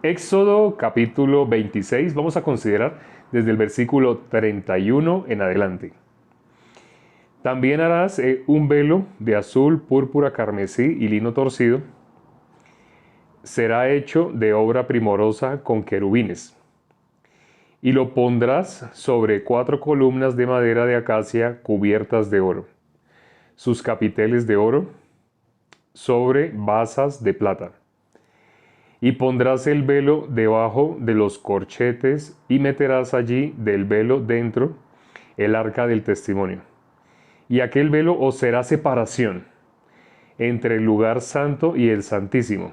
Éxodo capítulo 26, vamos a considerar desde el versículo 31 en adelante. También harás un velo de azul, púrpura, carmesí y lino torcido. Será hecho de obra primorosa con querubines. Y lo pondrás sobre 4 columnas de madera de acacia cubiertas de oro. Sus capiteles de oro sobre basas de plata. Y pondrás el velo debajo de los corchetes y meterás allí del velo dentro el arca del testimonio. Y aquel velo os será separación entre el lugar santo y el santísimo.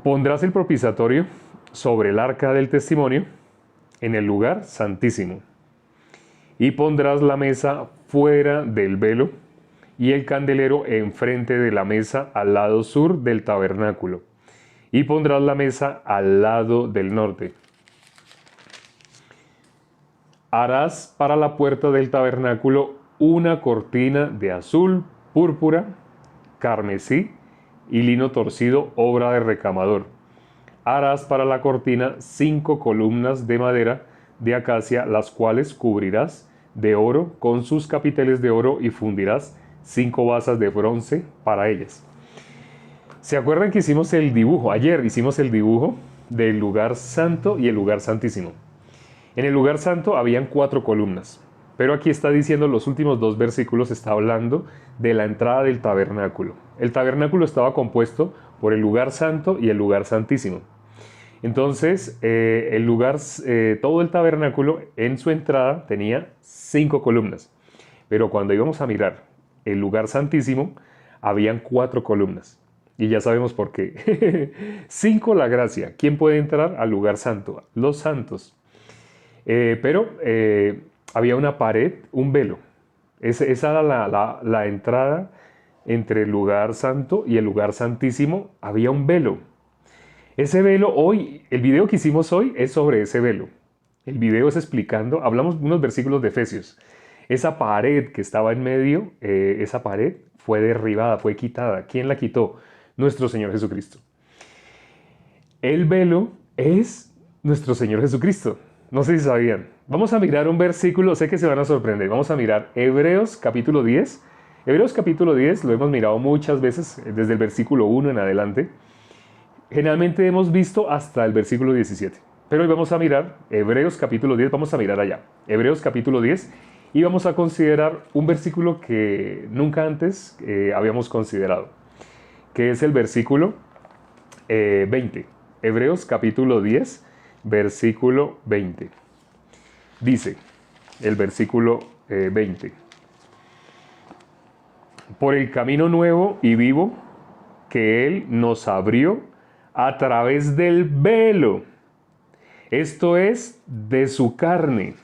Pondrás el propiciatorio sobre el arca del testimonio en el lugar santísimo. Y pondrás la mesa fuera del velo y el candelero enfrente de la mesa al lado sur del tabernáculo. Y pondrás la mesa al lado del norte. Harás para la puerta del tabernáculo una cortina de azul, púrpura, carmesí y lino torcido, obra de recamador. Harás para la cortina 5 columnas de madera de acacia, las cuales cubrirás de oro con sus capiteles de oro y fundirás 5 basas de bronce para ellas. ¿Se acuerdan que hicimos el dibujo? Ayer hicimos el dibujo del lugar santo y el lugar santísimo. En el lugar santo habían 4 columnas, pero aquí está diciendo los últimos 2 versículos, está hablando de la entrada del tabernáculo. El tabernáculo estaba compuesto por el lugar santo y el lugar santísimo. Entonces, todo el tabernáculo en su entrada tenía 5 columnas, pero cuando íbamos a mirar el lugar santísimo, habían 4 columnas. Y ya sabemos por qué. 5 la gracia. ¿Quién puede entrar al lugar santo? Los santos. Pero había una pared, un velo. Esa era la entrada entre el lugar santo y el lugar santísimo. Había un velo. Ese velo hoy, el video que hicimos hoy es sobre ese velo. El video es explicando, hablamos unos versículos de Efesios. Esa pared que estaba en medio, esa pared fue derribada, fue quitada. ¿Quién la quitó? Nuestro Señor Jesucristo. El velo es nuestro Señor Jesucristo. No sé si sabían. Vamos a mirar un versículo, sé que se van a sorprender. Vamos a mirar Hebreos capítulo 10. Hebreos capítulo 10 lo hemos mirado muchas veces, desde el versículo 1 en adelante. Generalmente hemos visto hasta el versículo 17. Pero hoy vamos a mirar Hebreos capítulo 10, vamos a mirar allá. Hebreos capítulo 10 y vamos a considerar un versículo que nunca antes habíamos considerado, que es el versículo 20. Hebreos capítulo 10, versículo 20. Dice el versículo 20. Por el camino nuevo y vivo que Él nos abrió a través del velo, esto es, de su carne.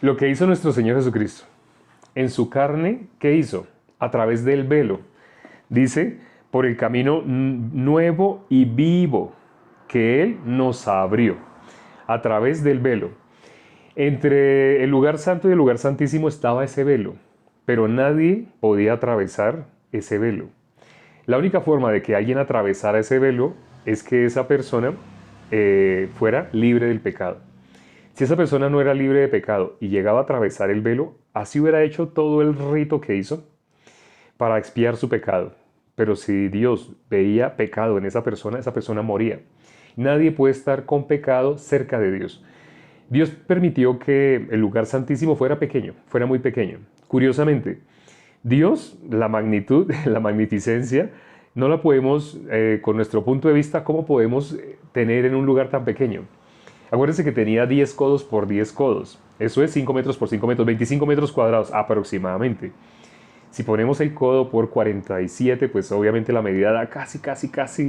Lo que hizo nuestro Señor Jesucristo. En su carne, ¿qué hizo? A través del velo. Dice, por el camino nuevo y vivo que Él nos abrió. A través del velo. Entre el lugar santo y el lugar santísimo estaba ese velo. Pero nadie podía atravesar ese velo. La única forma de que alguien atravesara ese velo es que esa persona fuera libre del pecado. Si esa persona no era libre de pecado y llegaba a atravesar el velo, así hubiera hecho todo el rito que hizo para expiar su pecado. Pero si Dios veía pecado en esa persona moría. Nadie puede estar con pecado cerca de Dios. Dios permitió que el lugar santísimo fuera pequeño, fuera muy pequeño. Curiosamente, Dios, la magnitud, la magnificencia, no la podemos, con nuestro punto de vista, ¿cómo podemos tener en un lugar tan pequeño? Acuérdense que tenía 10 codos por 10 codos. Eso es 5 metros por 5 metros, 25 metros cuadrados aproximadamente. Si ponemos el codo por 47, pues obviamente la medida da casi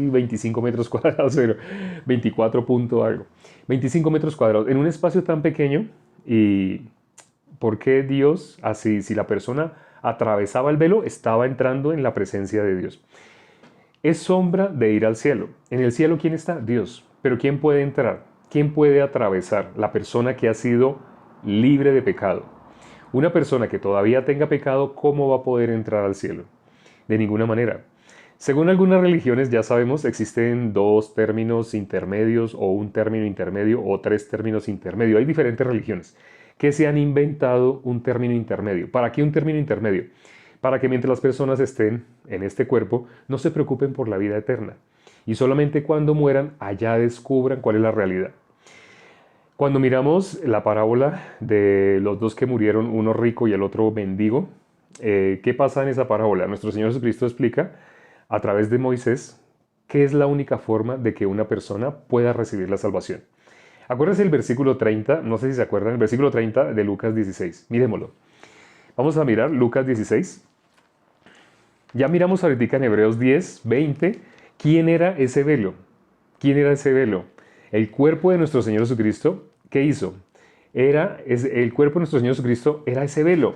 25 metros cuadrados, pero 24 punto algo. 25 metros cuadrados en un espacio tan pequeño. ¿Y por qué Dios, así, si la persona atravesaba el velo, estaba entrando en la presencia de Dios? Es sombra de ir al cielo. En el cielo, ¿quién está? Dios. Pero ¿quién puede entrar? ¿Quién puede atravesar? La persona que ha sido libre de pecado. Una persona que todavía tenga pecado, ¿cómo va a poder entrar al cielo? de ninguna manera. Según algunas religiones, ya sabemos, existen dos términos intermedios o un término intermedio o tres términos intermedios. Hay diferentes religiones que se han inventado un término intermedio. ¿Para qué un término intermedio? Para que mientras las personas estén en este cuerpo, no se preocupen por la vida eterna. Y solamente cuando mueran, allá descubran cuál es la realidad. Cuando miramos la parábola de los dos que murieron, uno rico y el otro mendigo, ¿qué pasa en esa parábola? Nuestro Señor Jesucristo explica a través de Moisés qué es la única forma de que una persona pueda recibir la salvación. Acuérdense el versículo 30, no sé si se acuerdan, el versículo 30 de Lucas 16. Miremoslo. Vamos a mirar Lucas 16. Ya miramos ahorita en Hebreos 10, 20, ¿quién era ese velo? ¿Quién era ese velo? El cuerpo de nuestro Señor Jesucristo, ¿qué hizo? El cuerpo de nuestro Señor Jesucristo era ese velo.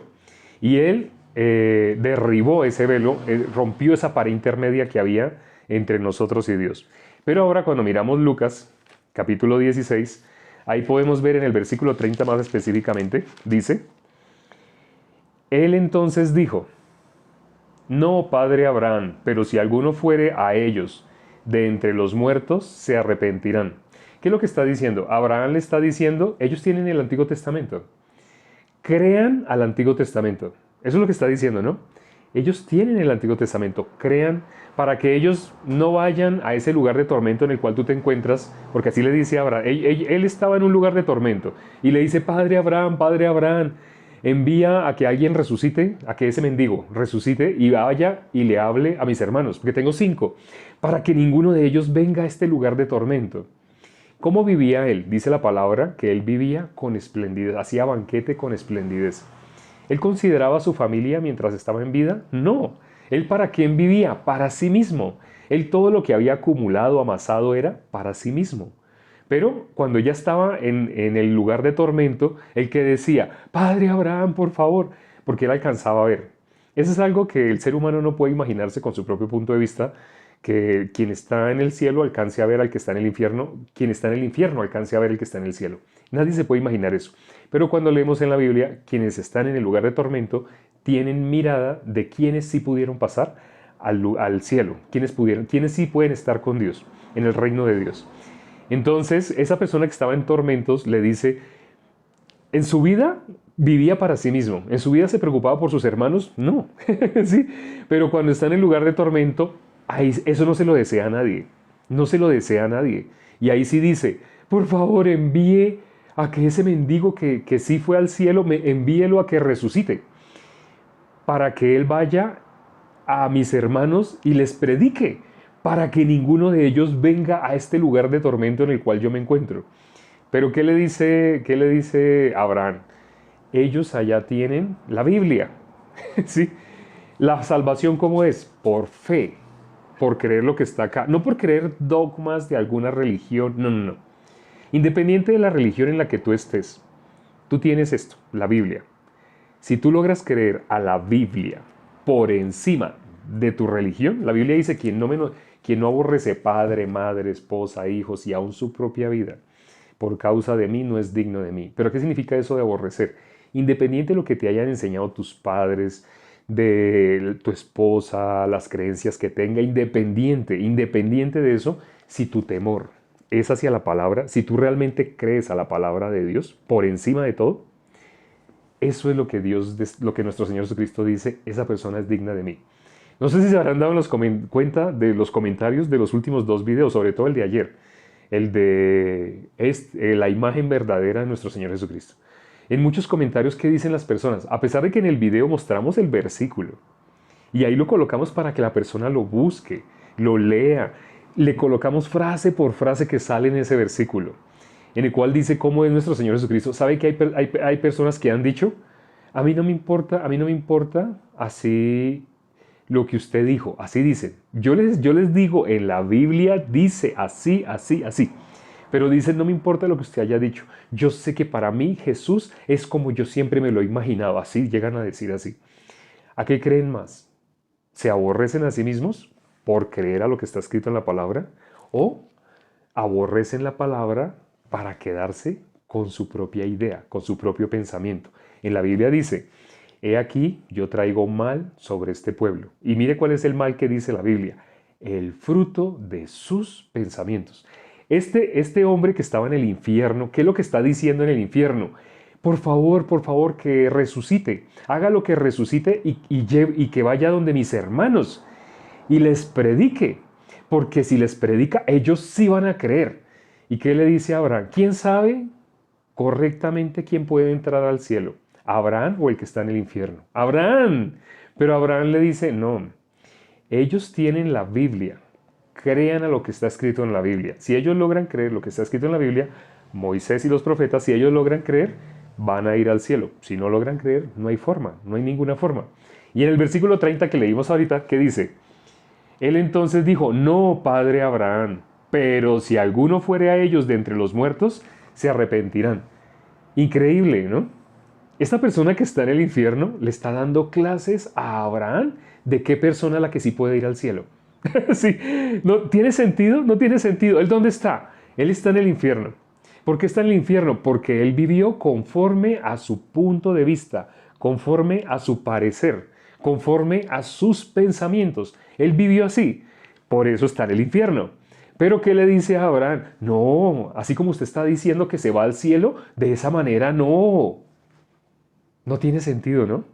Y Él derribó ese velo, rompió esa pared intermedia que había entre nosotros y Dios. Pero ahora cuando miramos Lucas, capítulo 16, ahí podemos ver en el versículo 30 más específicamente, dice, Él entonces dijo, no, padre Abraham, pero si alguno fuere a ellos de entre los muertos, se arrepentirán. ¿Qué es lo que está diciendo? Abraham le está diciendo, ellos tienen el Antiguo Testamento. Crean al Antiguo Testamento. Eso es lo que está diciendo, ¿no? Ellos tienen el Antiguo Testamento. Crean para que ellos no vayan a ese lugar de tormento en el cual tú te encuentras, porque así le dice a Abraham. Él estaba en un lugar de tormento y le dice, Padre Abraham, envía a que alguien resucite, a que ese mendigo resucite y vaya y le hable a mis hermanos, porque tengo 5, para que ninguno de ellos venga a este lugar de tormento. ¿Cómo vivía él? Dice la palabra que él vivía con esplendidez, hacía banquete con esplendidez. ¿Él consideraba a su familia mientras estaba en vida? No. ¿Él para quién vivía? Para sí mismo. Él todo lo que había acumulado, amasado, era para sí mismo. Pero cuando ya estaba en el lugar de tormento, el que decía, Padre Abraham, por favor, porque él alcanzaba a ver. Eso es algo que el ser humano no puede imaginarse con su propio punto de vista, que quien está en el cielo alcance a ver al que está en el infierno, quien está en el infierno alcance a ver al que está en el cielo. Nadie se puede imaginar eso. Pero cuando leemos en la Biblia, quienes están en el lugar de tormento tienen mirada de quienes sí pudieron pasar al cielo, quienes sí pueden estar con Dios, en el reino de Dios. Entonces, esa persona que estaba en tormentos le dice, en su vida vivía para sí mismo, en su vida se preocupaba por sus hermanos, no, ¿sí? Pero cuando está en el lugar de tormento, eso no se lo desea a nadie, no se lo desea a nadie. Y ahí sí dice, por favor envíe a que ese mendigo que sí fue al cielo, envíelo a que resucite, para que él vaya a mis hermanos y les predique, para que ninguno de ellos venga a este lugar de tormento en el cual yo me encuentro. Pero qué le dice Abraham? Ellos allá tienen la Biblia. ¿Sí? La salvación, ¿cómo es? Por fe, por creer lo que está acá. No por creer dogmas de alguna religión, no, no, no. Independiente de la religión en la que tú estés, tú tienes esto, la Biblia. Si tú logras creer a la Biblia por encima de tu religión, la Biblia dice quien no aborrece padre, madre, esposa, hijos y aún su propia vida, por causa de mí no es digno de mí. ¿Pero qué significa eso de aborrecer? Independiente de lo que te hayan enseñado tus padres, de tu esposa, las creencias que tenga, independiente de eso, si tu temor es hacia la palabra, si tú realmente crees a la palabra de Dios por encima de todo, eso es lo que nuestro Señor Jesucristo dice, esa persona es digna de mí. No sé si se habrán dado cuenta de los comentarios de los últimos 2 videos, sobre todo el de ayer, el de la imagen verdadera de nuestro Señor Jesucristo. En muchos comentarios, ¿qué dicen las personas? A pesar de que en el video mostramos el versículo, y ahí lo colocamos para que la persona lo busque, lo lea, le colocamos frase por frase que sale en ese versículo, en el cual dice cómo es nuestro Señor Jesucristo. ¿Sabe que hay personas que han dicho, a mí no me importa así lo que usted dijo, así dicen. Yo les digo, en la Biblia dice así, así, así. Pero dicen, no me importa lo que usted haya dicho. Yo sé que para mí Jesús es como yo siempre me lo he imaginado. Así llegan a decir así. ¿A qué creen más? ¿Se aborrecen a sí mismos por creer a lo que está escrito en la palabra? ¿O aborrecen la palabra para quedarse con su propia idea, con su propio pensamiento? En la Biblia dice, He aquí, yo traigo mal sobre este pueblo. Y mire cuál es el mal que dice la Biblia. El fruto de sus pensamientos. Este hombre que estaba en el infierno, ¿qué es lo que está diciendo en el infierno? Por favor, que resucite. Haga lo que resucite y que vaya donde mis hermanos y les predique. Porque si les predica, ellos sí van a creer. ¿Y qué le dice a Abraham? ¿Quién sabe correctamente quién puede entrar al cielo? ¿Abraham o el que está en el infierno? ¡Abraham! Pero Abraham le dice, no, ellos tienen la Biblia. Crean a lo que está escrito en la Biblia. Si ellos logran creer lo que está escrito en la Biblia, Moisés y los profetas, si ellos logran creer, van a ir al cielo. Si no logran creer, no hay forma, no hay ninguna forma. Y en el versículo 30 que leímos ahorita, ¿qué dice? Él entonces dijo, no, padre Abraham, pero si alguno fuere a ellos de entre los muertos, se arrepentirán. Increíble, ¿no? Esta persona que está en el infierno le está dando clases a Abraham de qué persona la que sí puede ir al cielo. Sí, ¿no tiene sentido? No tiene sentido. ¿Él dónde está? Él está en el infierno. ¿Por qué está en el infierno? Porque él vivió conforme a su punto de vista, conforme a su parecer, conforme a sus pensamientos. Él vivió así. Por eso está en el infierno. Pero ¿qué le dice a Abraham? No, así como usted está diciendo que se va al cielo, de esa manera no. No tiene sentido, ¿no?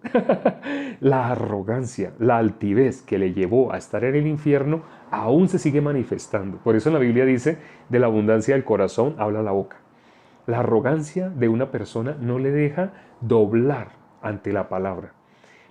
La arrogancia, la altivez que le llevó a estar en el infierno aún se sigue manifestando. Por eso en la Biblia dice, de la abundancia del corazón habla la boca. La arrogancia de una persona no le deja doblar ante la palabra.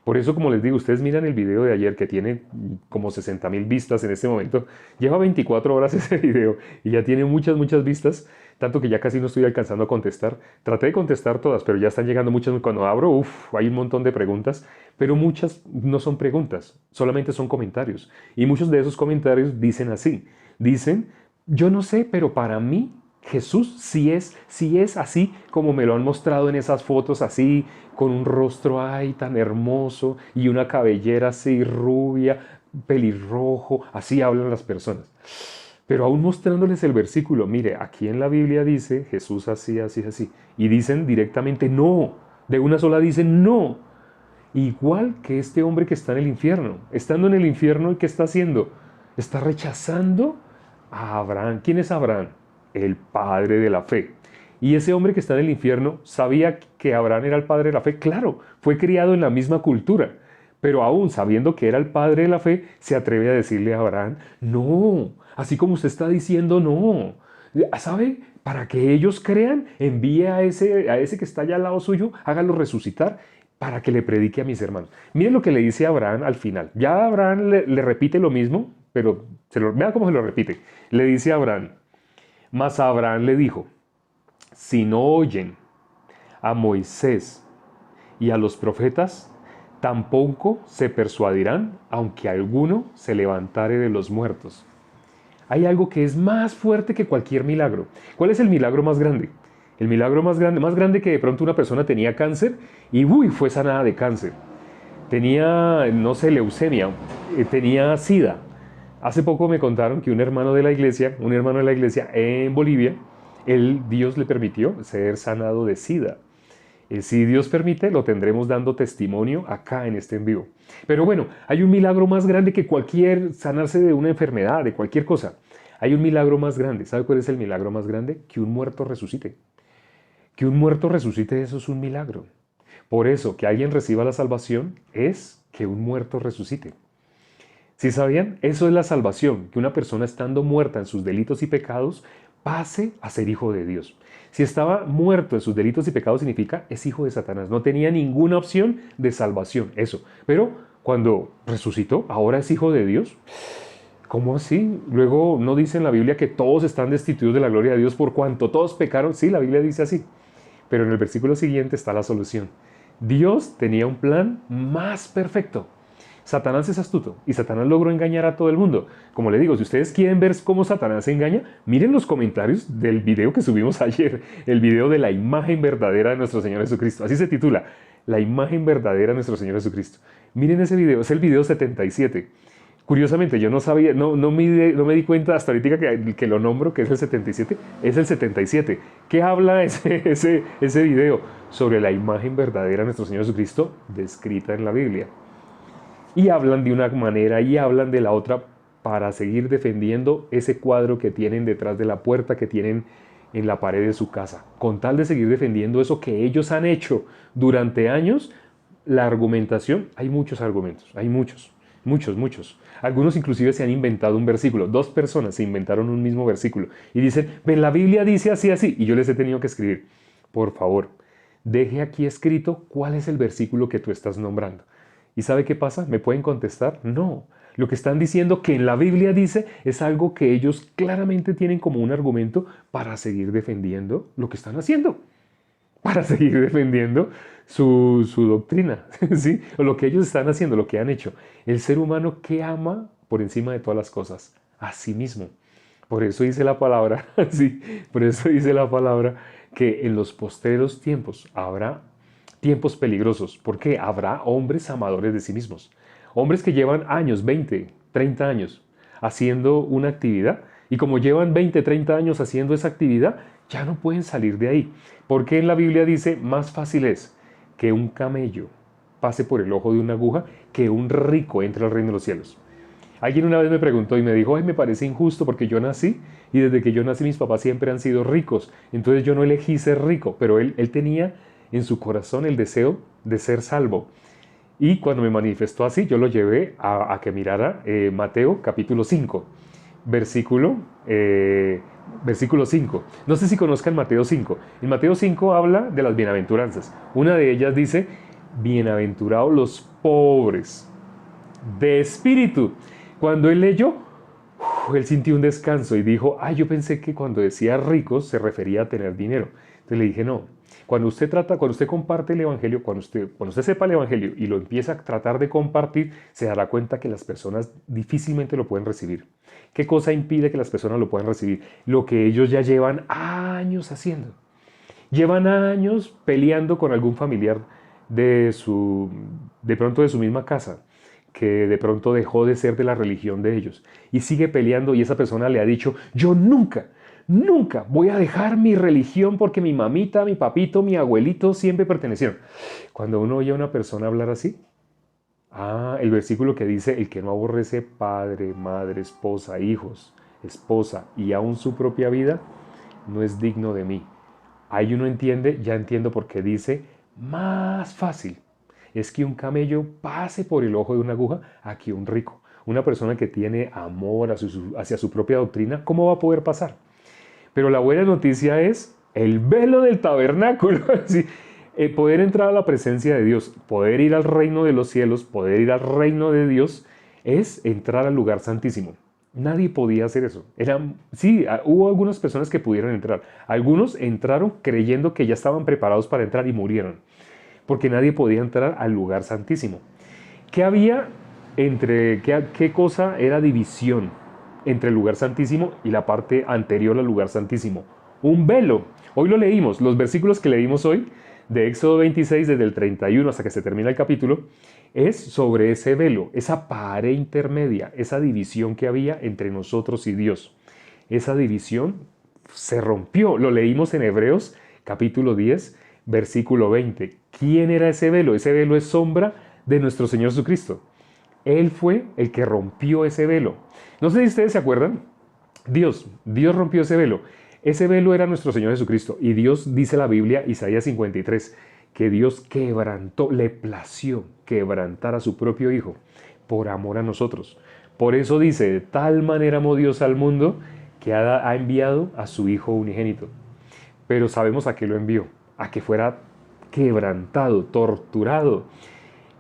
Por eso, como les digo, ustedes miran el video de ayer que tiene como 60,000 vistas en este momento. Lleva 24 horas ese video y ya tiene muchas vistas, tanto que ya casi no estoy alcanzando a contestar. Traté de contestar todas, pero ya están llegando muchas. Cuando abro, hay un montón de preguntas, pero muchas no son preguntas, solamente son comentarios. Y muchos de esos comentarios dicen así. Dicen, yo no sé, pero para mí Jesús sí es así como me lo han mostrado en esas fotos, así, con un rostro ay tan hermoso y una cabellera así rubia, pelirrojo, así hablan las personas. Pero aún mostrándoles el versículo, mire, aquí en la Biblia dice Jesús así, así, así. Y dicen directamente no, de una sola dicen no. Igual que este hombre que está en el infierno. Estando en el infierno, ¿y qué está haciendo? Está rechazando a Abraham. ¿Quién es Abraham? El padre de la fe. Y ese hombre que está en el infierno sabía que Abraham era el padre de la fe. Claro, fue criado en la misma cultura. Pero aún sabiendo que era el padre de la fe, se atreve a decirle a Abraham, no, así como usted está diciendo, no. ¿Sabe? Para que ellos crean, envíe a ese que está allá al lado suyo, hágalo resucitar para que le predique a mis hermanos. Miren lo que le dice a Abraham al final. Ya Abraham le repite lo mismo, pero vean cómo se lo repite. Le dice a Abraham, mas Abraham le dijo, si no oyen a Moisés y a los profetas, tampoco se persuadirán, aunque alguno se levantare de los muertos. Hay algo que es más fuerte que cualquier milagro. ¿Cuál es el milagro más grande? El milagro más grande que de pronto una persona tenía cáncer y fue sanada de cáncer. Tenía, no sé, leucemia, tenía sida. Hace poco me contaron que un hermano de la iglesia en Bolivia, Dios le permitió ser sanado de sida. Si Dios permite, lo tendremos dando testimonio acá en este en vivo. Pero bueno, hay un milagro más grande que cualquier sanarse de una enfermedad, de cualquier cosa. Hay un milagro más grande. ¿Sabe cuál es el milagro más grande? Que un muerto resucite. Que un muerto resucite, eso es un milagro. Por eso, que alguien reciba la salvación es que un muerto resucite. ¿Sí sabían? Eso es la salvación, que una persona estando muerta en sus delitos y pecados pase a ser hijo de Dios. Si estaba muerto en sus delitos y pecados significa es hijo de Satanás. No tenía ninguna opción de salvación, eso. Pero cuando resucitó, ahora es hijo de Dios. ¿Cómo así? Luego no dice en la Biblia que todos están destituidos de la gloria de Dios por cuanto todos pecaron. Sí, la Biblia dice así. Pero en el versículo siguiente está la solución. Dios tenía un plan más perfecto. Satanás es astuto y Satanás logró engañar a todo el mundo. Como le digo, si ustedes quieren ver cómo Satanás se engaña, miren los comentarios del video que subimos ayer, el video de la imagen verdadera de nuestro Señor Jesucristo. Así se titula, la imagen verdadera de nuestro Señor Jesucristo. Miren ese video, es el video 77. Curiosamente, yo no sabía, no me di cuenta hasta ahorita que lo nombro, que es el 77. Es el 77. ¿Qué habla ese video? Sobre la imagen verdadera de nuestro Señor Jesucristo descrita en la Biblia. Y hablan de una manera y hablan de la otra para seguir defendiendo ese cuadro que tienen detrás de la puerta, que tienen en la pared de su casa. Con tal de seguir defendiendo eso que ellos han hecho durante años, la argumentación, hay muchos argumentos, hay muchos. Muchos, muchos. Algunos inclusive se han inventado un versículo. Dos personas se inventaron un mismo versículo. Y dicen, ven, la Biblia dice así, así. Y yo les he tenido que escribir, por favor, deje aquí escrito cuál es el versículo que tú estás nombrando. ¿Y sabe qué pasa? ¿Me pueden contestar? No. Lo que están diciendo que en la Biblia dice es algo que ellos claramente tienen como un argumento para seguir defendiendo lo que están haciendo. Para seguir defendiendo su doctrina, ¿sí? O lo que ellos están haciendo, lo que han hecho. El ser humano que ama por encima de todas las cosas, a sí mismo. Por eso dice la palabra, sí, por eso dice la palabra que en los postreros tiempos habrá tiempos peligrosos, porque habrá hombres amadores de sí mismos. Hombres que llevan años, 20, 30 años, haciendo una actividad, y como llevan 20, 30 años haciendo esa actividad, ya no pueden salir de ahí. Porque en la Biblia dice, más fácil es que un camello pase por el ojo de una aguja que un rico entre al reino de los cielos. Alguien una vez me preguntó y me dijo, ay, me parece injusto porque yo nací y desde que yo nací mis papás siempre han sido ricos. Entonces yo no elegí ser rico, pero él tenía en su corazón el deseo de ser salvo. Y cuando me manifestó así, yo lo llevé a que mirara Mateo capítulo 5, versículo 5. No sé si conozcan Mateo 5. En Mateo 5 habla de las bienaventuranzas. Una de ellas dice, bienaventurados los pobres de espíritu. Cuando él leyó, él sintió un descanso y dijo, yo pensé que cuando decía ricos se refería a tener dinero. Entonces le dije, no. Cuando usted comparte el evangelio, cuando usted sepa el evangelio y lo empieza a tratar de compartir, se dará cuenta que las personas difícilmente lo pueden recibir. ¿Qué cosa impide que las personas lo puedan recibir? Lo que ellos ya llevan años haciendo. Llevan años peleando con algún familiar de pronto de su misma casa, que de pronto dejó de ser de la religión de ellos y sigue peleando, y esa persona le ha dicho, yo nunca voy a dejar mi religión porque mi mamita, mi papito, mi abuelito siempre pertenecieron. Cuando uno oye a una persona hablar así, el versículo que dice, el que no aborrece padre, madre, esposa, hijos, esposa y aún su propia vida, no es digno de mí. Ahí uno entiende, ya entiendo por qué dice, más fácil es que un camello pase por el ojo de una aguja a que un rico. Una persona que tiene amor hacia su propia doctrina, ¿cómo va a poder pasar? Pero la buena noticia es el velo del tabernáculo. Sí, poder entrar a la presencia de Dios, poder ir al reino de los cielos, poder ir al reino de Dios, es entrar al lugar santísimo. Nadie podía hacer eso. Hubo algunas personas que pudieron entrar. Algunos entraron creyendo que ya estaban preparados para entrar y murieron, porque nadie podía entrar al lugar santísimo. ¿Qué había qué cosa era división entre el lugar santísimo y la parte anterior al lugar santísimo? Un velo. Hoy lo leímos, los versículos que leímos hoy, de Éxodo 26, desde el 31 hasta que se termina el capítulo, es sobre ese velo, esa pared intermedia, esa división que había entre nosotros y Dios. Esa división se rompió. Lo leímos en Hebreos capítulo 10, versículo 20. ¿Quién era ese velo? Ese velo es sombra de nuestro Señor Jesucristo. Él fue el que rompió ese velo. No sé si ustedes se acuerdan. Dios rompió ese velo. Ese velo era nuestro Señor Jesucristo. Y Dios, dice la Biblia, Isaías 53, que Dios quebrantó, le plació quebrantar a su propio Hijo por amor a nosotros. Por eso dice, de tal manera amó Dios al mundo que ha enviado a su Hijo unigénito. Pero sabemos a qué lo envió, a que fuera quebrantado, torturado.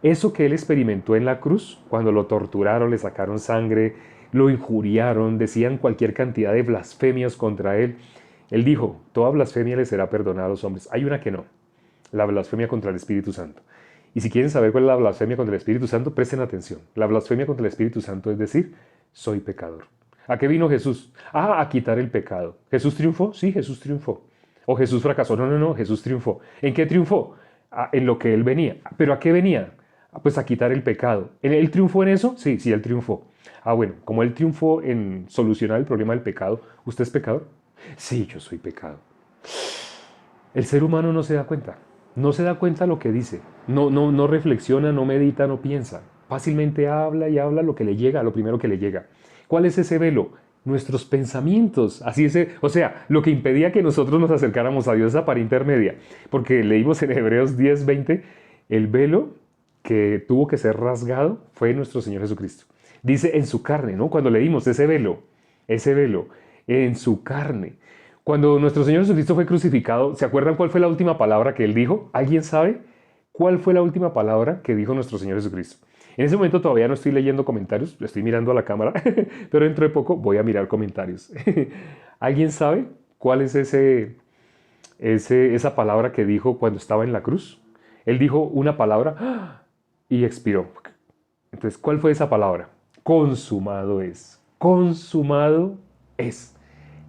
Eso que él experimentó en la cruz, cuando lo torturaron, le sacaron sangre, lo injuriaron, decían cualquier cantidad de blasfemias contra él. Él dijo, toda blasfemia le será perdonada a los hombres. Hay una que no, la blasfemia contra el Espíritu Santo. Y si quieren saber cuál es la blasfemia contra el Espíritu Santo, presten atención. La blasfemia contra el Espíritu Santo es decir, soy pecador. ¿A qué vino Jesús? A quitar el pecado. ¿Jesús triunfó? Sí, Jesús triunfó. ¿O Jesús fracasó? No, Jesús triunfó. ¿En qué triunfó? En lo que él venía. ¿Pero a qué venía? Pues a quitar el pecado. ¿Él triunfó en eso? Sí, él triunfó. Ah, bueno, como Él triunfó en solucionar el problema del pecado, ¿usted es pecador? Sí, yo soy pecado. El ser humano no se da cuenta. No se da cuenta lo que dice. No reflexiona, no medita, no piensa. Fácilmente habla y habla lo que le llega, lo primero que le llega. ¿Cuál es ese velo? Nuestros pensamientos. Así es, o sea, lo que impedía que nosotros nos acercáramos a Dios, esa par intermedia. Porque leímos en Hebreos 10:20, el velo que tuvo que ser rasgado fue nuestro Señor Jesucristo. Dice en su carne, ¿no? Cuando leímos ese velo, en su carne. Cuando nuestro Señor Jesucristo fue crucificado, ¿se acuerdan cuál fue la última palabra que Él dijo? ¿Alguien sabe cuál fue la última palabra que dijo nuestro Señor Jesucristo? En ese momento todavía no estoy leyendo comentarios, estoy mirando a la cámara, pero dentro de poco voy a mirar comentarios. ¿Alguien sabe cuál es esa palabra que dijo cuando estaba en la cruz? Él dijo una palabra y expiró. Entonces, ¿cuál fue esa palabra? Consumado es. Consumado es.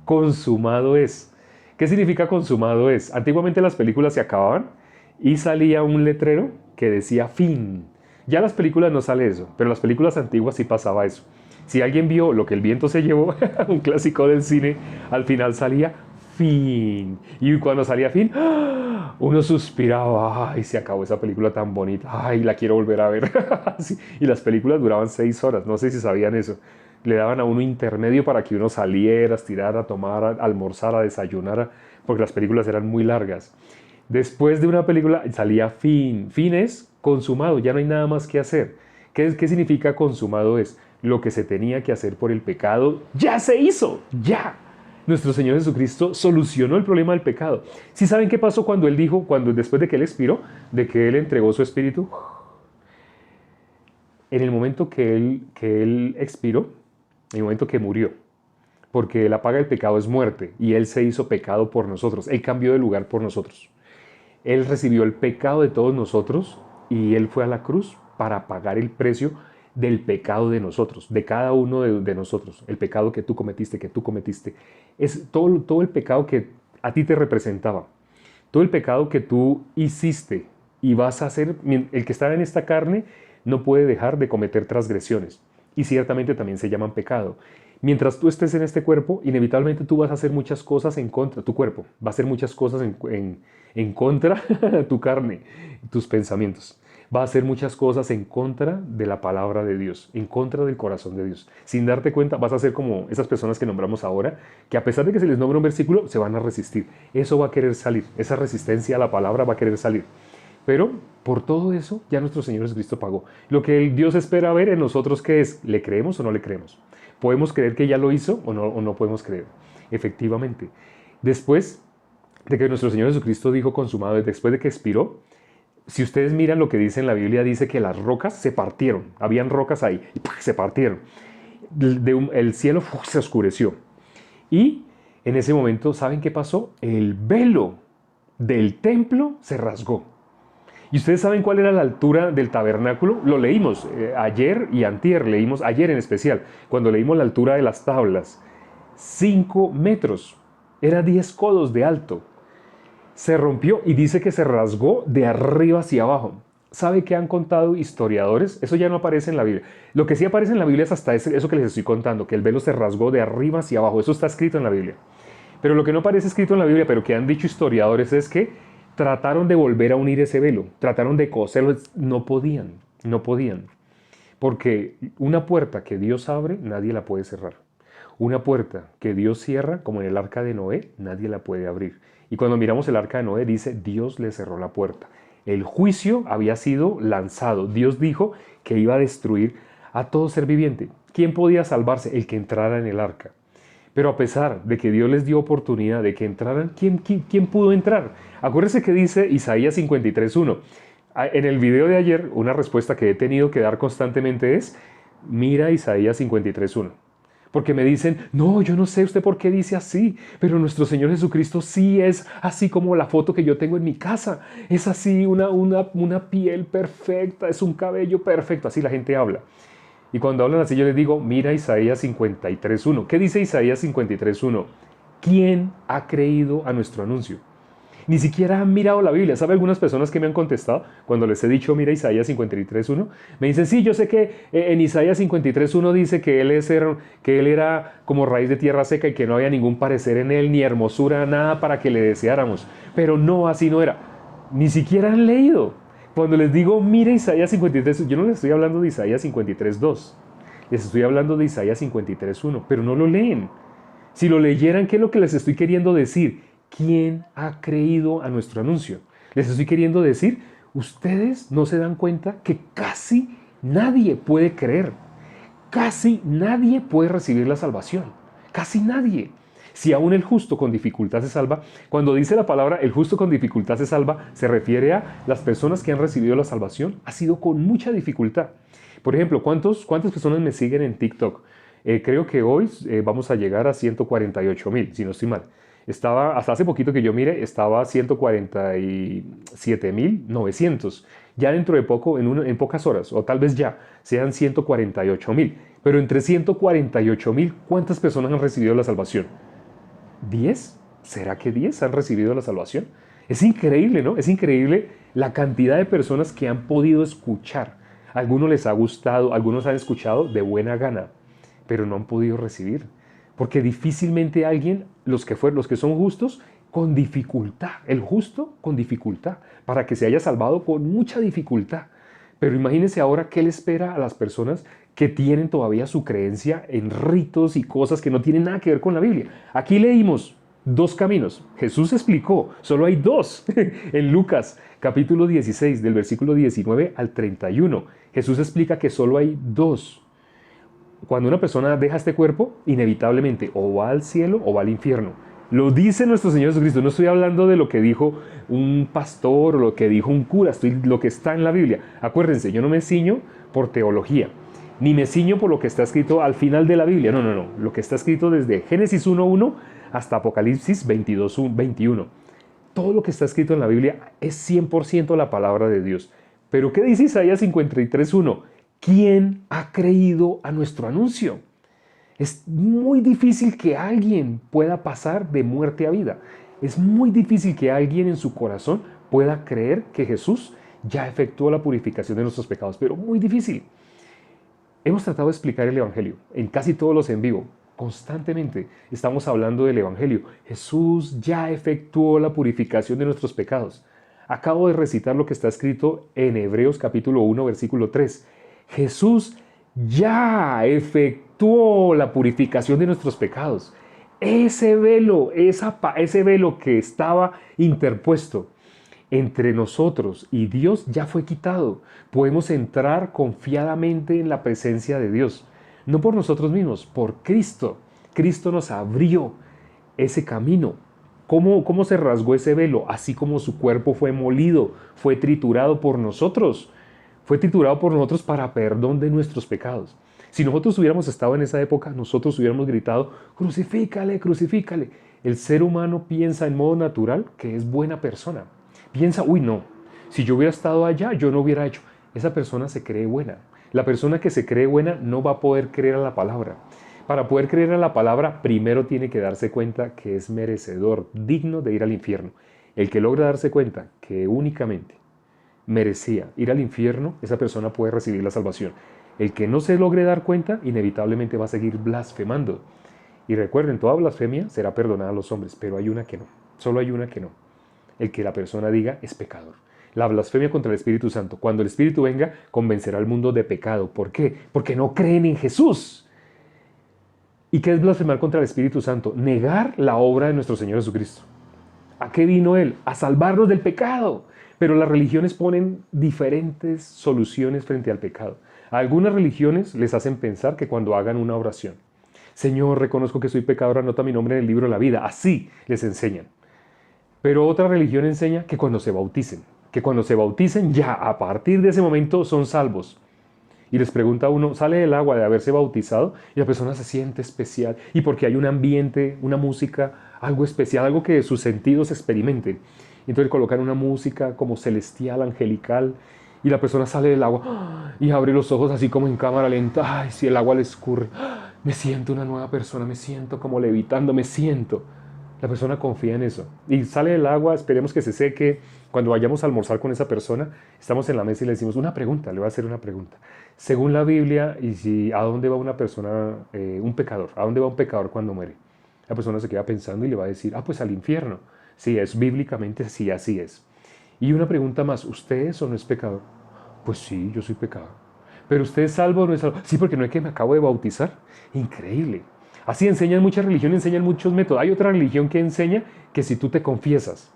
Consumado es. ¿Qué significa consumado es? Antiguamente las películas se acababan y salía un letrero que decía fin. Ya en las películas no sale eso, pero en las películas antiguas sí pasaba eso. Si alguien vio Lo que el viento se llevó, un clásico del cine, al final salía fin. Y cuando salía fin, uno suspiraba, ay, se acabó esa película tan bonita, ay, la quiero volver a ver. Sí, y las películas duraban 6 horas, no sé si sabían eso. Le daban a uno intermedio para que uno saliera, estirara, tomara, almorzara, desayunara, porque las películas eran muy largas. Después de una película salía fin. Fin es consumado, ya no hay nada más que hacer. ¿Qué significa consumado es? Lo que se tenía que hacer por el pecado ya se hizo, ya. Nuestro Señor Jesucristo solucionó el problema del pecado. ¿Sí saben qué pasó cuando Él dijo, después de que Él expiró, de que Él entregó su espíritu? En el momento que Él expiró, en el momento que murió, porque la paga del pecado es muerte, y Él se hizo pecado por nosotros, Él cambió de lugar por nosotros. Él recibió el pecado de todos nosotros y Él fue a la cruz para pagar el precio del pecado de nosotros, de cada uno de nosotros. El pecado que tú cometiste. Es todo el pecado que a ti te representaba. Todo el pecado que tú hiciste y vas a hacer. El que está en esta carne no puede dejar de cometer transgresiones. Y ciertamente también se llaman pecado. Mientras tú estés en este cuerpo, inevitablemente tú vas a hacer muchas cosas en contra, tu cuerpo va a hacer muchas cosas en contra de tu carne, tus pensamientos. Va a hacer muchas cosas en contra de la palabra de Dios, en contra del corazón de Dios. Sin darte cuenta, vas a ser como esas personas que nombramos ahora, que a pesar de que se les nombra un versículo, se van a resistir. Eso va a querer salir, esa resistencia a la palabra va a querer salir. Pero por todo eso ya nuestro Señor Jesucristo pagó. Lo que Dios espera ver en nosotros, ¿qué es? ¿Le creemos o no le creemos? ¿Podemos creer que ya lo hizo o no podemos creer? Efectivamente. Después de que nuestro Señor Jesucristo dijo consumado, después de que expiró, si ustedes miran lo que dice en la Biblia, dice que las rocas se partieron. Habían rocas ahí y se partieron. El cielo se oscureció. Y en ese momento, ¿saben qué pasó? El velo del templo se rasgó. ¿Y ustedes saben cuál era la altura del tabernáculo? Lo leímos ayer y antier, leímos ayer en especial, cuando leímos la altura de las tablas. 5 metros, era 10 codos de alto. Se rompió y dice que se rasgó de arriba hacia abajo. ¿Sabe qué han contado historiadores? Eso ya no aparece en la Biblia. Lo que sí aparece en la Biblia es hasta eso que les estoy contando, que el velo se rasgó de arriba hacia abajo. Eso está escrito en la Biblia. Pero lo que no aparece escrito en la Biblia, pero que han dicho historiadores, es que trataron de volver a unir ese velo, trataron de coserlo, no podían. Porque una puerta que Dios abre, nadie la puede cerrar. Una puerta que Dios cierra, como en el arca de Noé, nadie la puede abrir. Y cuando miramos el arca de Noé, dice, Dios le cerró la puerta. El juicio había sido lanzado. Dios dijo que iba a destruir a todo ser viviente. ¿Quién podía salvarse? El que entrara en el arca. Pero a pesar de que Dios les dio oportunidad de que entraran, ¿quién pudo entrar? Acuérdense que dice Isaías 53:1. En el video de ayer, una respuesta que he tenido que dar constantemente es, mira Isaías 53:1. Porque me dicen, no, yo no sé usted por qué dice así, pero nuestro Señor Jesucristo sí es así como la foto que yo tengo en mi casa. Es así, una piel perfecta, es un cabello perfecto, así la gente habla. Y cuando hablan así yo les digo, mira Isaías 53:1. ¿Qué dice Isaías 53:1? ¿Quién ha creído a nuestro anuncio? Ni siquiera han mirado la Biblia. ¿Sabe algunas personas que me han contestado cuando les he dicho, mira Isaías 53.1? Me dicen, sí, yo sé que en Isaías 53.1 dice que que él era como raíz de tierra seca y que no había ningún parecer en él, ni hermosura, nada para que le deseáramos. Pero no, así no era. Ni siquiera han leído. Cuando les digo, mira Isaías 53, yo no les estoy hablando de Isaías 53.2. Les estoy hablando de Isaías 53.1, pero no lo leen. Si lo leyeran, ¿qué es lo que les estoy queriendo decir? ¿Quién ha creído a nuestro anuncio? Les estoy queriendo decir, ustedes no se dan cuenta que casi nadie puede creer. Casi nadie puede recibir la salvación. Casi nadie. Si aún el justo con dificultad se salva, cuando dice la palabra el justo con dificultad se salva, se refiere a las personas que han recibido la salvación, ha sido con mucha dificultad. Por ejemplo, ¿cuántas personas me siguen en TikTok? Creo que hoy vamos a llegar a 148,000, si no estoy mal. Hasta hace poquito que yo mire, estaba a 147,900. Ya dentro de poco, en pocas horas, o tal vez ya, sean 148,000. Pero entre 148,000, ¿cuántas personas han recibido la salvación? ¿10? ¿Será que 10 han recibido la salvación? Es increíble, ¿no? Es increíble la cantidad de personas que han podido escuchar. A algunos les ha gustado, algunos han escuchado de buena gana, pero no han podido recibir. Porque difícilmente alguien, los que son justos, con dificultad, el justo con dificultad, para que se haya salvado con mucha dificultad. Pero imagínense ahora qué le espera a las personas que tienen todavía su creencia en ritos y cosas que no tienen nada que ver con la Biblia. Aquí leímos 2 caminos. Jesús explicó, solo hay 2 en Lucas capítulo 16, del versículo 19 al 31. Jesús explica que solo hay 2. Cuando una persona deja este cuerpo, inevitablemente o va al cielo o va al infierno. Lo dice nuestro Señor Jesucristo. No estoy hablando de lo que dijo un pastor o lo que dijo un cura, lo que está en la Biblia. Acuérdense, yo no me ciño por teología, ni me ciño por lo que está escrito al final de la Biblia. No. Lo que está escrito desde Génesis 1.1 hasta Apocalipsis 22.21. Todo lo que está escrito en la Biblia es 100% la palabra de Dios. Pero ¿qué dice Isaías 53.1? ¿Quién ha creído a nuestro anuncio? Es muy difícil que alguien pueda pasar de muerte a vida. Es muy difícil que alguien en su corazón pueda creer que Jesús ya efectuó la purificación de nuestros pecados, pero muy difícil. Hemos tratado de explicar el Evangelio en casi todos los en vivo. Constantemente estamos hablando del Evangelio. Jesús ya efectuó la purificación de nuestros pecados. Acabo de recitar lo que está escrito en Hebreos capítulo 1, versículo 3. Jesús ya efectuó la purificación de nuestros pecados. Ese velo que estaba interpuesto entre nosotros y Dios ya fue quitado. Podemos entrar confiadamente en la presencia de Dios. No por nosotros mismos, por Cristo. Cristo nos abrió ese camino. ¿Cómo se rasgó ese velo? Así como su cuerpo fue molido, fue triturado por nosotros. Fue triturado por nosotros para perdón de nuestros pecados. Si nosotros hubiéramos estado en esa época, nosotros hubiéramos gritado, crucifícale, crucifícale. El ser humano piensa en modo natural que es buena persona. Piensa, uy no, si yo hubiera estado allá, yo no hubiera hecho. Esa persona se cree buena. La persona que se cree buena no va a poder creer a la palabra. Para poder creer a la palabra, primero tiene que darse cuenta que es merecedor, digno de ir al infierno. El que logra darse cuenta que únicamente merecía ir al infierno, esa persona puede recibir la salvación. El que no se logre dar cuenta, inevitablemente va a seguir blasfemando. Y recuerden, toda blasfemia será perdonada a los hombres, pero hay una que no. Solo hay una que no. El que la persona diga es pecador. La blasfemia contra el Espíritu Santo. Cuando el Espíritu venga, convencerá al mundo de pecado. ¿Por qué? Porque no creen en Jesús. ¿Y qué es blasfemar contra el Espíritu Santo? Negar la obra de nuestro Señor Jesucristo. ¿A qué vino Él? A salvarnos del pecado. Pero las religiones ponen diferentes soluciones frente al pecado. A algunas religiones les hacen pensar que cuando hagan una oración, Señor, reconozco que soy pecador, anota mi nombre en el libro de la vida. Así les enseñan. Pero otra religión enseña que cuando se bauticen, ya a partir de ese momento son salvos. Y les pregunta a uno, ¿sale del agua de haberse bautizado? Y la persona se siente especial. Y porque hay un ambiente, una música, algo especial, algo que sus sentidos experimenten. Entonces colocan una música como celestial, angelical, y la persona sale del agua y abre los ojos así como en cámara lenta. Ay, si el agua le escurre, me siento una nueva persona, me siento como levitando, me siento. La persona confía en eso. Y sale del agua, esperemos que se seque. Cuando vayamos a almorzar con esa persona, estamos en la mesa y le decimos una pregunta, le voy a hacer una pregunta. Según la Biblia, y si a dónde va una persona, un pecador, a dónde va un pecador cuando muere. La persona se queda pensando y le va a decir, ah, pues al infierno. Sí, es bíblicamente, sí, así es. Y una pregunta más, ¿usted es o no es pecador? Pues sí, yo soy pecador. ¿Pero usted es salvo o no es salvo? Sí, porque no es que me acabo de bautizar. Increíble. Así enseñan muchas religiones, enseñan muchos métodos. Hay otra religión que enseña que si tú te confiesas,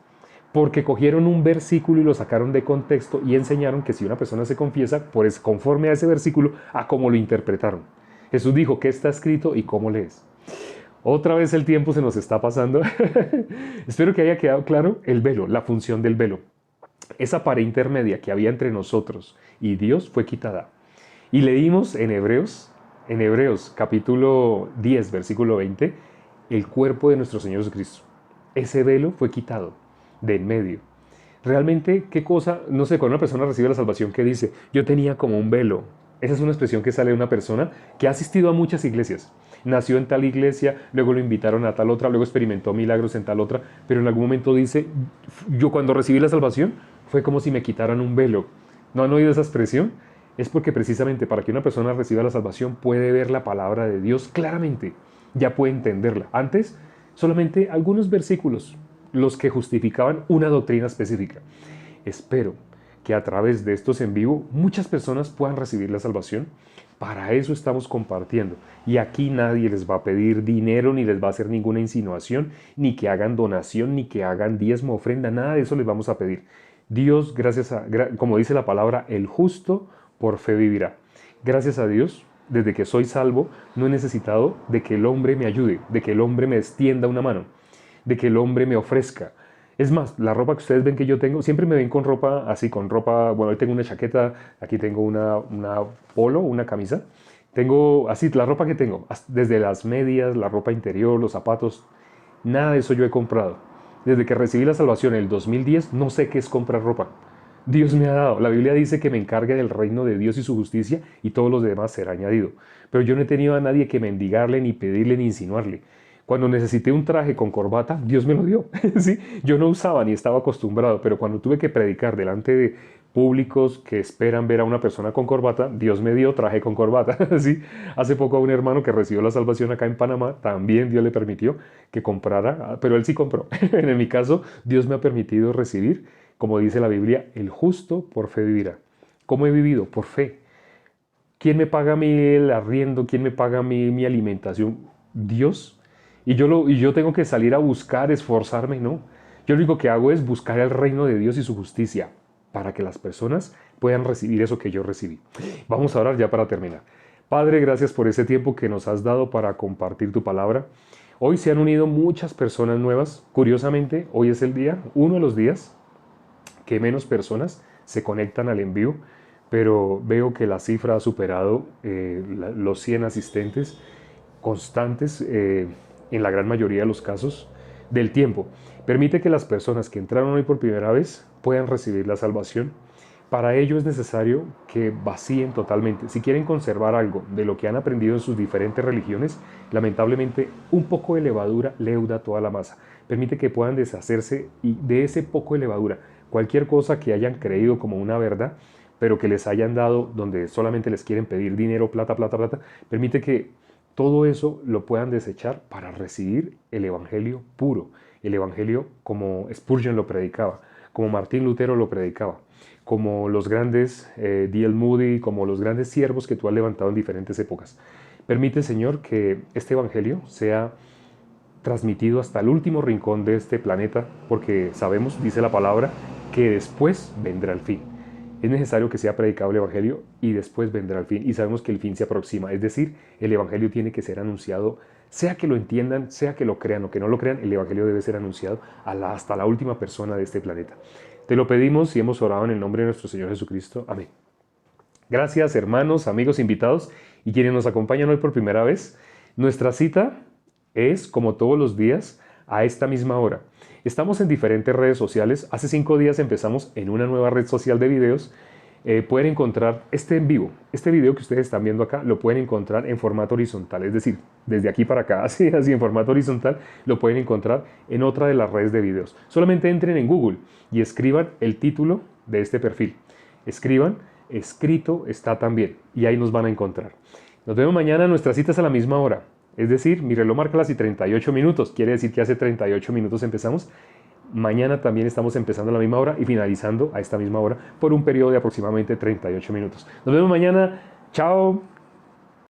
porque cogieron un versículo y lo sacaron de contexto y enseñaron que si una persona se confiesa, pues conforme a ese versículo, a cómo lo interpretaron. Jesús dijo qué está escrito y cómo lees. Otra vez el tiempo se nos está pasando. Espero que haya quedado claro el velo, la función del velo. Esa pared intermedia que había entre nosotros y Dios fue quitada. Y leímos en Hebreos capítulo 10, versículo 20, el cuerpo de nuestro Señor Jesucristo. Ese velo fue quitado de en medio. Realmente, qué cosa, no sé, cuando una persona recibe la salvación, ¿qué dice? Yo tenía como un velo. Esa es una expresión que sale de una persona que ha asistido a muchas iglesias. Nació en tal iglesia, luego lo invitaron a tal otra, luego experimentó milagros en tal otra, pero en algún momento dice, yo cuando recibí la salvación fue como si me quitaran un velo. ¿No han oído esa expresión? Es porque precisamente para que una persona reciba la salvación puede ver la palabra de Dios claramente, ya puede entenderla. Antes, solamente algunos versículos, los que justificaban una doctrina específica. Espero que a través de estos en vivo muchas personas puedan recibir la salvación. Para eso estamos compartiendo. Y aquí nadie les va a pedir dinero, ni les va a hacer ninguna insinuación, ni que hagan donación, ni que hagan diezmo, ofrenda, nada de eso les vamos a pedir. Dios, como dice la palabra, el justo por fe vivirá. Gracias a Dios, desde que soy salvo, no he necesitado de que el hombre me ayude, de que el hombre me extienda una mano, de que el hombre me ofrezca. Es más, la ropa que ustedes ven que yo tengo, siempre me ven con ropa así, con ropa, bueno, hoy tengo una chaqueta, aquí tengo una polo, una camisa. Tengo así la ropa que tengo, desde las medias, la ropa interior, los zapatos, nada de eso yo he comprado. Desde que recibí la salvación en el 2010, no sé qué es comprar ropa. Dios me ha dado. La Biblia dice que me encargue del reino de Dios y su justicia y todos los demás será añadido. Pero yo no he tenido a nadie que mendigarle, ni pedirle, ni insinuarle. Cuando necesité un traje con corbata, Dios me lo dio. ¿Sí? Yo no usaba ni estaba acostumbrado, pero cuando tuve que predicar delante de públicos que esperan ver a una persona con corbata, Dios me dio traje con corbata. ¿Sí? Hace poco a un hermano que recibió la salvación acá en Panamá, también Dios le permitió que comprara, pero él sí compró. En mi caso, Dios me ha permitido recibir, como dice la Biblia, el justo por fe vivirá. ¿Cómo he vivido? Por fe. ¿Quién me paga mi el arriendo? ¿Quién me paga mi alimentación? Dios. Y yo tengo que salir a buscar, esforzarme, no. Yo lo único que hago es buscar el reino de Dios y su justicia para que las personas puedan recibir eso que yo recibí. Vamos a orar ya para terminar. Padre, gracias por ese tiempo que nos has dado para compartir tu palabra. Hoy se han unido muchas personas nuevas. Curiosamente, hoy es el día, uno de los días que menos personas se conectan al envío, pero veo que la cifra ha superado los 100 asistentes constantes en la gran mayoría de los casos del tiempo. Permite que las personas que entraron hoy por primera vez puedan recibir la salvación. Para ello es necesario que vacíen totalmente. Si quieren conservar algo de lo que han aprendido en sus diferentes religiones, lamentablemente un poco de levadura leuda toda la masa. Permite que puedan deshacerse y de ese poco de levadura, cualquier cosa que hayan creído como una verdad, pero que les hayan dado donde solamente les quieren pedir dinero, plata, plata, plata, permite que todo eso lo puedan desechar para recibir el evangelio puro, el evangelio como Spurgeon lo predicaba, como Martín Lutero lo predicaba, como los grandes D.L. Moody, como los grandes siervos que tú has levantado en diferentes épocas. Permite, Señor, que este evangelio sea transmitido hasta el último rincón de este planeta, porque sabemos, dice la palabra, que después vendrá el fin. Es necesario que sea predicado el Evangelio y después vendrá el fin. Y sabemos que el fin se aproxima. Es decir, el Evangelio tiene que ser anunciado, sea que lo entiendan, sea que lo crean o que no lo crean, el Evangelio debe ser anunciado hasta la última persona de este planeta. Te lo pedimos y hemos orado en el nombre de nuestro Señor Jesucristo. Amén. Gracias, hermanos, amigos, invitados y quienes nos acompañan hoy por primera vez. Nuestra cita es, como todos los días, a esta misma hora. Estamos en diferentes redes sociales. Hace 5 días empezamos en una nueva red social de videos. pueden encontrar este en vivo, este video que ustedes están viendo acá, lo pueden encontrar en formato horizontal, es decir, desde aquí para acá, así en formato horizontal, lo pueden encontrar en otra de las redes de videos. Solamente entren en Google y escriban el título de este perfil. Escriban, escrito está también, y ahí nos van a encontrar. Nos vemos mañana, nuestras citas a la misma hora. Es decir, mi reloj marca las 38 minutos, quiere decir que hace 38 minutos empezamos. Mañana también estamos empezando a la misma hora y finalizando a esta misma hora por un periodo de aproximadamente 38 minutos. Nos vemos mañana. Chao.